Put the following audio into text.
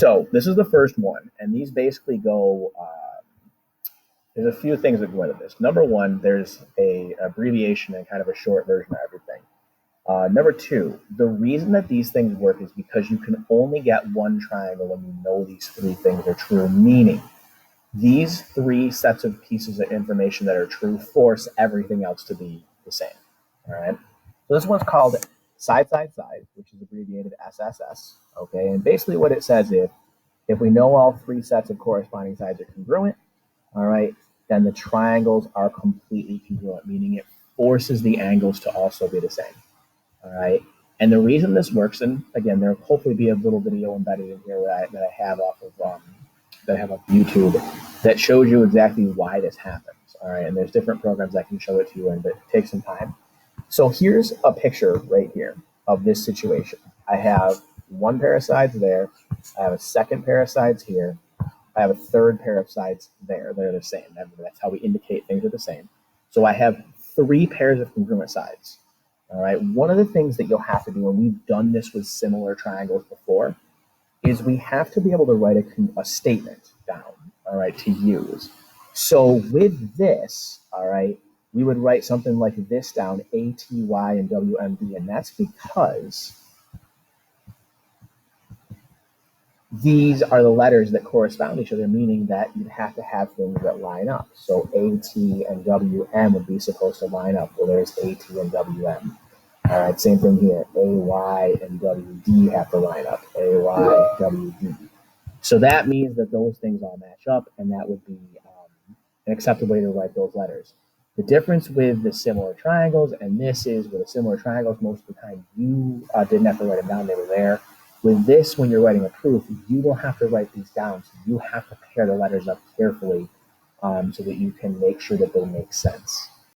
So this is the first one, and these basically go. There's a few things that go into this. Number one, there's a abbreviation and kind of a short version of everything. Number two, the reason that these things work is because you can only get one triangle when you know these three things are true, meaning these three sets of pieces of information that are true force everything else to be the same. All right. So this one's called side, side, side, which is abbreviated SSS. Okay. And basically what it says is if we know all three sets of corresponding sides are congruent, all right, then the triangles are completely congruent, meaning it forces the angles to also be the same. All right. And the reason this works, and again, there'll hopefully be a little video embedded in here that I have off of that I have on YouTube that shows you exactly why this happens. All right. And there's different programs that can show it to you, and it takes some time. So here's a picture right here of this situation. I have one pair of sides there. I have a second pair of sides here. I have a third pair of sides there. They're the same. That's how we indicate things are the same. So I have three pairs of congruent sides. All right. One of the things that you'll have to do, and we've done this with similar triangles before, is we have to be able to write a statement down, all right, to use. So with this, all right, we would write something like this down, ATY and WMD, and that's because these are the letters that correspond to each other, meaning that you'd have to have things that line up. So AT and WM would be supposed to line up. Well, there's AT and WM. All right, same thing here. AY and WD have to line up. AY, WD. So that means that those things all match up, and that would be an acceptable way to write those letters. The difference with the similar triangles, and this is with the similar triangles, most of the time you didn't have to write them down, they were there. With this, when you're writing a proof, you don't have to write these down. So you have to pair the letters up carefully so that you can make sure that they make sense.